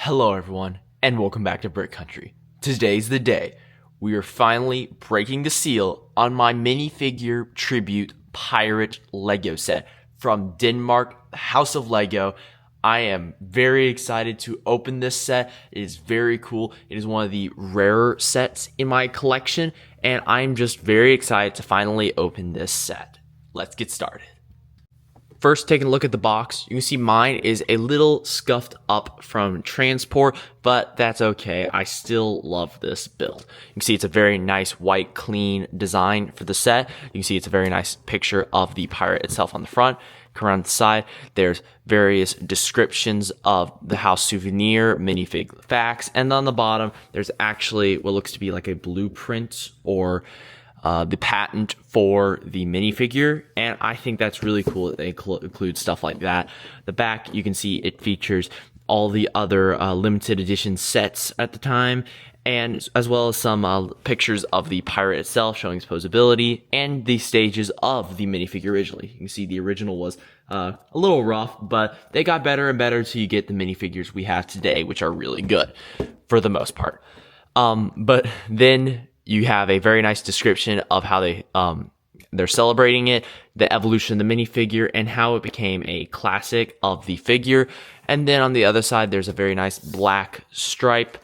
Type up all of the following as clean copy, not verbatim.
Hello everyone, and welcome back to Brick Country. Today's the day. We are finally breaking the seal on my minifigure tribute pirate Lego set from Denmark, House of Lego. I am very excited to open this set. It is very cool. It is one of the rarer sets in my collection, and I'm just very excited to finally open this set. Let's get started. First, taking a look at the box, you can see mine is a little scuffed up from transport, but that's okay. I still love this build. You can see it's a very nice white, clean design for the set. You can see it's a very nice picture of the pirate itself on the front. Come around the side, there's various descriptions of the house souvenir, minifig facts, and on the bottom, there's actually what looks to be like a blueprint or the patent for the minifigure, and I think that's really cool that they include stuff like that. The back, you can see it features all the other limited edition sets at the time, and as well as some pictures of the pirate itself showing its posability and the stages of the minifigure originally. You can see the original was a little rough, but they got better and better till you get the minifigures we have today, which are really good for the most part. But then you have a very nice description of how they're celebrating it, the evolution of the minifigure, and how it became a classic of the figure. And then on the other side, there's a very nice black stripe,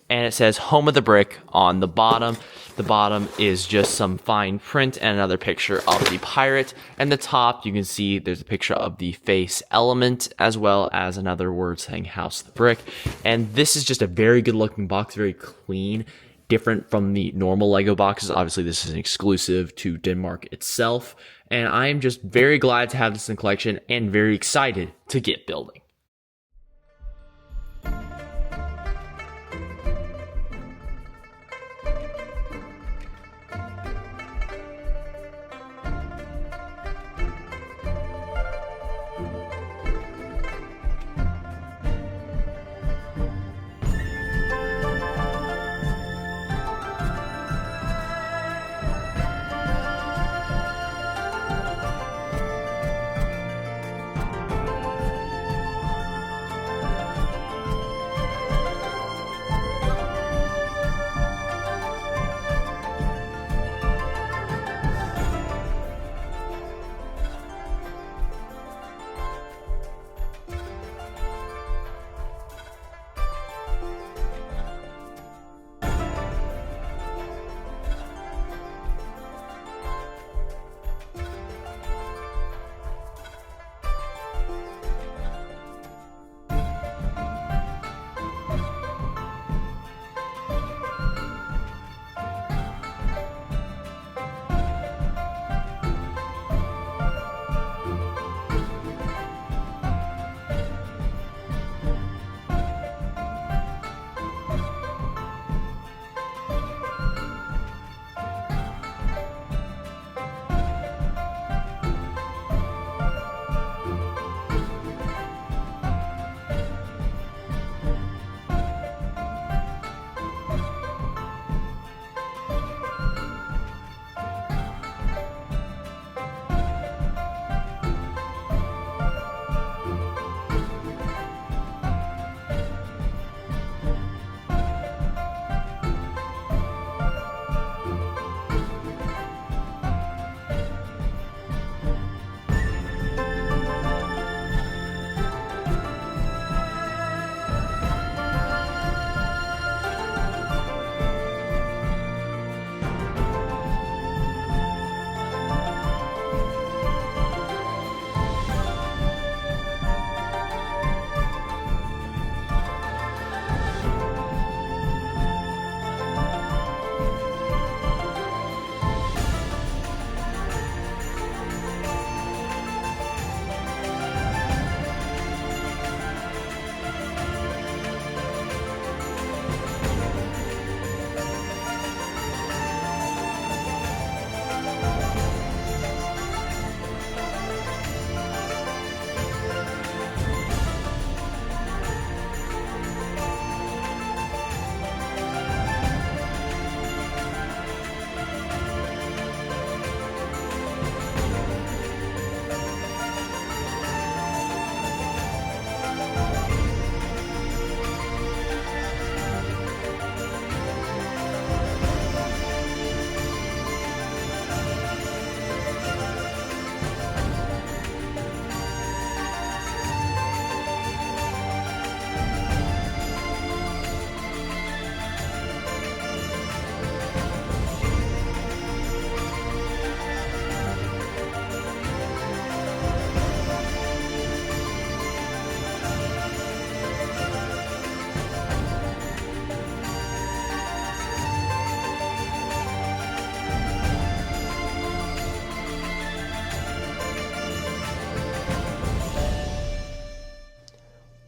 and it says Home of the Brick on the bottom. The bottom is just some fine print and another picture of the pirate. And the top, you can see there's a picture of the face element, as well as another word saying House of the Brick. And this is just a very good looking box, very clean, different from the normal Lego boxes. Obviously, this is an exclusive to Denmark itself, and I am just very glad to have this in the collection and very excited to get building.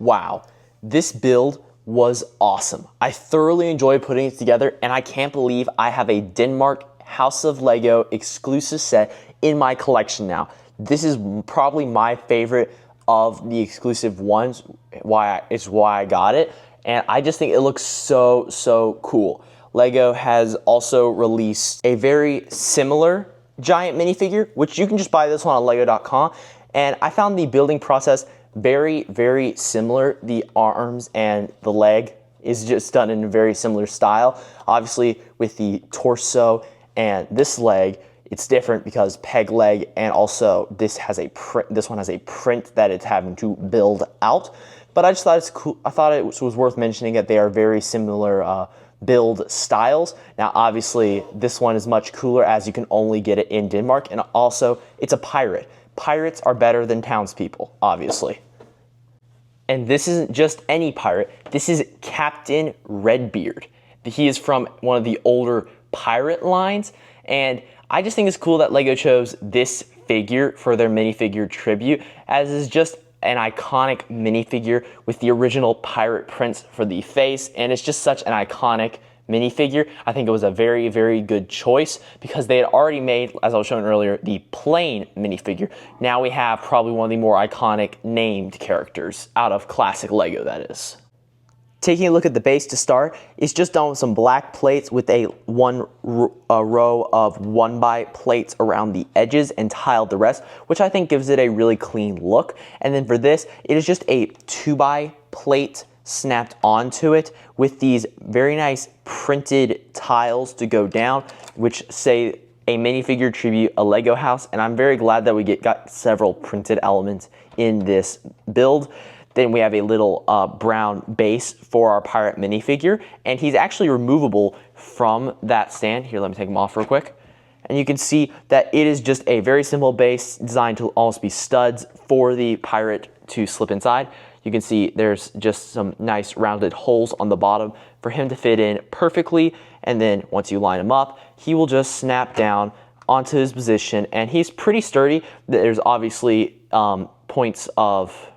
Wow, this build was awesome. I thoroughly enjoyed putting it together, and I can't believe I have a Denmark House of Lego exclusive set in my collection now. This is probably my favorite of the exclusive ones, it's why I got it, and I just think it looks so cool. Lego has also released a very similar giant minifigure, which you can just buy this one on lego.com, and I found the building process very similar. The arms and the leg is just done in a very similar style. Obviously, with the torso and this leg, it's different because peg leg, and also this one has a print that it's having to build out. But I just thought it's cool. I thought it was worth mentioning that they are very similar build styles. Now, obviously, this one is much cooler as you can only get it in Denmark, and also it's a pirate. Pirates are better than townspeople, obviously. And this isn't just any pirate. This is Captain Redbeard. He is from one of the older pirate lines, and I just think it's cool that Lego chose this figure for their minifigure tribute, as is just an iconic minifigure with the original pirate prince for the face, and it's just such an iconic minifigure. I think it was a very good choice because they had already made, as I was showing earlier, the plain minifigure. Now we have probably one of the more iconic named characters out of classic Lego, that is. Taking a look at the base to start, it's just done with some black plates with a row of 1x plates around the edges and tiled the rest, which I think gives it a really clean look. And then for this, it is just a 2x plate snapped onto it with these very nice printed tiles to go down, which say a minifigure tribute, a Lego house, and I'm very glad that we got several printed elements in this build. Then we have a little brown base for our pirate minifigure, and he's actually removable from that stand. Here, let me take him off real quick. And you can see that it is just a very simple base designed to almost be studs for the pirate to slip inside. You can see there's just some nice rounded holes on the bottom for him to fit in perfectly. And then once you line him up, he will just snap down onto his position, and he's pretty sturdy. There's obviously points of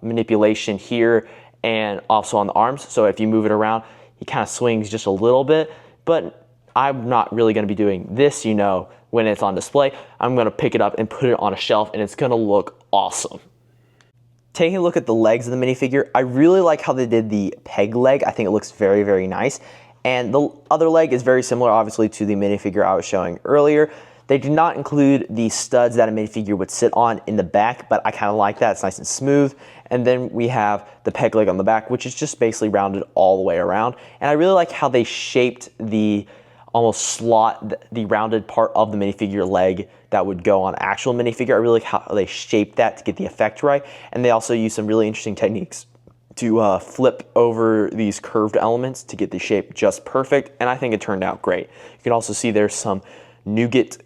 manipulation here and also on the arms. So if you move it around, he kind of swings just a little bit, but I'm not really going to be doing this, when it's on display. I'm going to pick it up and put it on a shelf, and it's going to look awesome. Taking a look at the legs of the minifigure, I really like how they did the peg leg. I think it looks very nice. And the other leg is very similar, obviously, to the minifigure I was showing earlier. They do not include the studs that a minifigure would sit on in the back, but I kind of like that. It's nice and smooth. And then we have the peg leg on the back, which is just basically rounded all the way around. And I really like how they shaped the almost slot, the rounded part of the minifigure leg that would go on actual minifigure. I really like how they shaped that to get the effect right. And they also use some really interesting techniques to flip over these curved elements to get the shape just perfect. And I think it turned out great. You can also see there's some nougat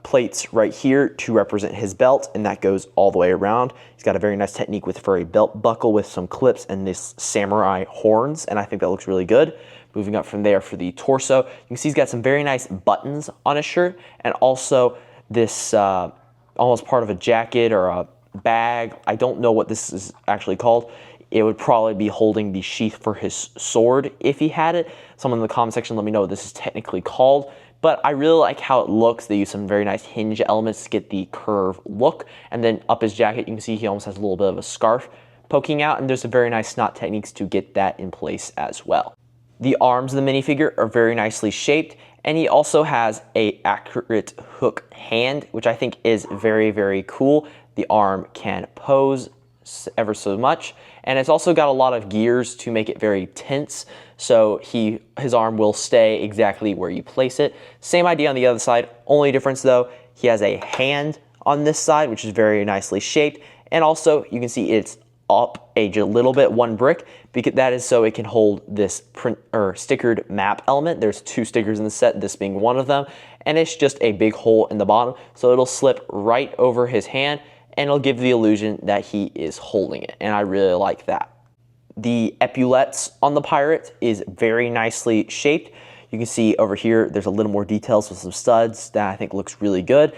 plates right here to represent his belt, and that goes all the way around. He's got a very nice technique with for a belt buckle with some clips and this samurai horns, and I think that looks really good. Moving up from there for the torso, you can see he's got some very nice buttons on his shirt, and also this almost part of a jacket or a bag. I don't know what this is actually called. It would probably be holding the sheath for his sword if he had it. Someone in the comment section let me know what this is technically called. But I really like how it looks. They use some very nice hinge elements to get the curve look. And then up his jacket, you can see he almost has a little bit of a scarf poking out, and there's some very nice snot techniques to get that in place as well. The arms of the minifigure are very nicely shaped, and he also has an accurate hook hand, which I think is very cool. The arm can pose ever so much, and it's also got a lot of gears to make it very tense, so his arm will stay exactly where you place it. Same idea on the other side, only difference though, he has a hand on this side, which is very nicely shaped, and also you can see it's up a little bit, one brick, because that is so it can hold this print or stickered map element. There's 2 stickers in the set, this being one of them, and it's just a big hole in the bottom, so it'll slip right over his hand, and it'll give the illusion that he is holding it, and I really like that. The epaulettes on the pirate is very nicely shaped. You can see over here there's a little more details with some studs that I think looks really good.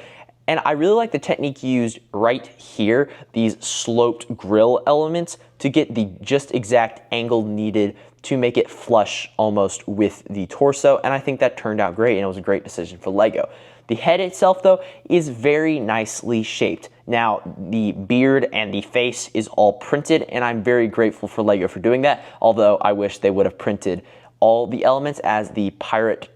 And I really like the technique used right here, these sloped grill elements, to get the just exact angle needed to make it flush almost with the torso, and I think that turned out great, and it was a great decision for LEGO. The head itself, though, is very nicely shaped. Now, the beard and the face is all printed, and I'm very grateful for LEGO for doing that, although I wish they would have printed all the elements, as the pirate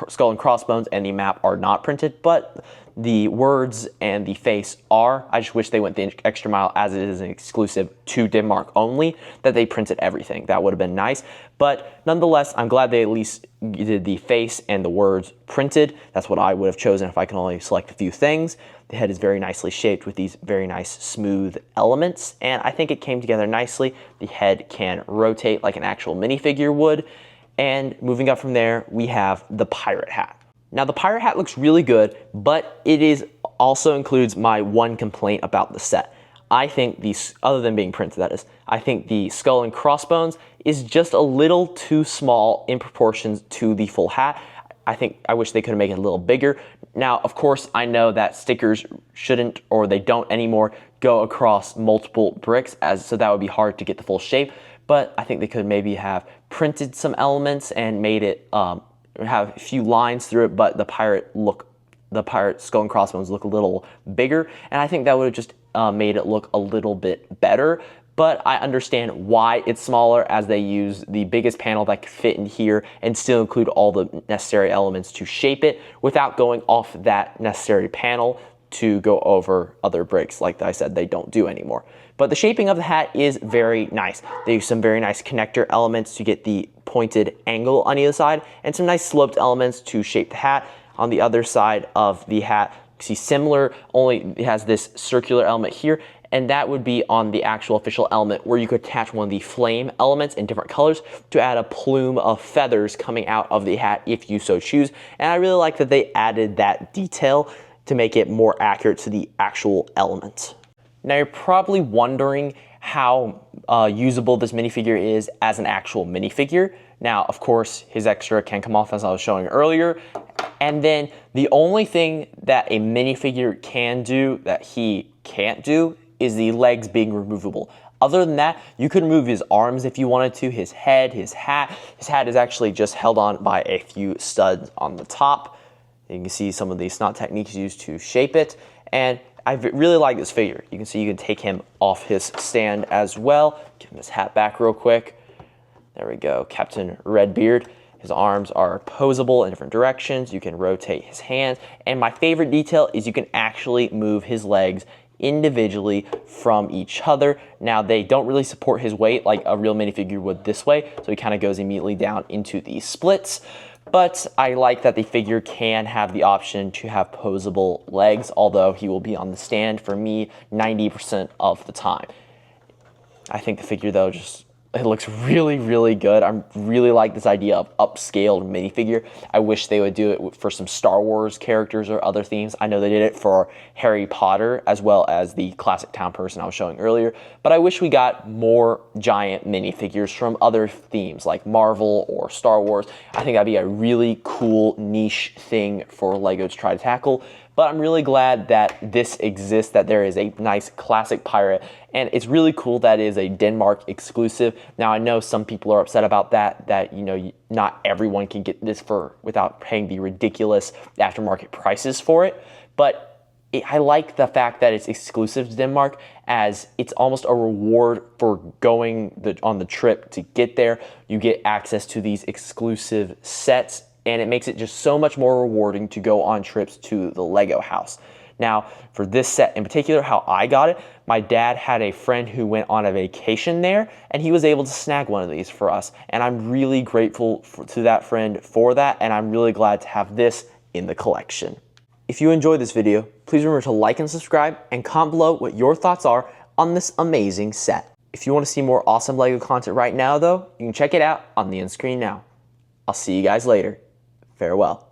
skull and crossbones and the map are not printed, but the words and the face are. I just wish they went the extra mile, as it is an exclusive to Denmark only, that they printed everything. That would have been nice. But nonetheless, I'm glad they at least did the face and the words printed. That's what I would have chosen if I can only select a few things. The head is very nicely shaped with these very nice smooth elements, and I think it came together nicely. The head can rotate like an actual minifigure would. And moving up from there, we have the pirate hat. Now, the pirate hat looks really good, but it also includes my one complaint about the set. I think other than being printed, that is, I think the skull and crossbones is just a little too small in proportions to the full hat. I wish they could have made it a little bigger. Now, of course, I know that stickers shouldn't, or they don't anymore, go across multiple bricks, so that would be hard to get the full shape. But I think they could maybe have printed some elements and made it have a few lines through it, but the pirate skull and crossbones look a little bigger, and I think that would have just made it look a little bit better. But I understand why it's smaller, as they use the biggest panel that could fit in here and still include all the necessary elements to shape it without going off that necessary panel to go over other bricks, like I said, they don't do anymore. But the shaping of the hat is very nice. They use some very nice connector elements to get the pointed angle on either side, and some nice sloped elements to shape the hat. On the other side of the hat, you see similar, only it has this circular element here, and that would be on the actual official element, where you could attach one of the flame elements in different colors to add a plume of feathers coming out of the hat if you so choose. And I really like that they added that detail to make it more accurate to the actual element. Now, you're probably wondering how usable this minifigure is as an actual minifigure. Now, of course, his extra can come off, as I was showing earlier. And then the only thing that a minifigure can do that he can't do is the legs being removable. Other than that, you could remove his arms if you wanted to, his head, his hat. His hat is actually just held on by a few studs on the top. You can see some of the snot techniques used to shape it. And I really like this figure. You can see you can take him off his stand as well. Give him his hat back real quick. There we go, Captain Redbeard. His arms are posable in different directions. You can rotate his hands. And my favorite detail is you can actually move his legs individually from each other. Now, they don't really support his weight like a real minifigure would this way, so he kind of goes immediately down into the splits. But I like that the figure can have the option to have posable legs, although he will be on the stand for me 90% of the time. I think the figure, though, it looks really, really good. I really like this idea of upscaled minifigure. I wish they would do it for some Star Wars characters or other themes. I know they did it for Harry Potter as well as the classic town person I was showing earlier, but I wish we got more giant minifigures from other themes like Marvel or Star Wars. I think that'd be a really cool niche thing for LEGO to try to tackle. But I'm really glad that this exists, that there is a nice classic pirate, and it's really cool that it is a Denmark exclusive. Now, I know some people are upset about that you know, not everyone can get this without paying the ridiculous aftermarket prices for it, but I like the fact that it's exclusive to Denmark, as it's almost a reward for going on the trip to get there. You get access to these exclusive sets, and it makes it just so much more rewarding to go on trips to the LEGO house. Now, for this set in particular, how I got it, my dad had a friend who went on a vacation there, and he was able to snag one of these for us. And I'm really grateful to that friend for that, and I'm really glad to have this in the collection. If you enjoyed this video, please remember to like and subscribe, and comment below what your thoughts are on this amazing set. If you want to see more awesome LEGO content right now, though, you can check it out on the end screen now. I'll see you guys later. Farewell.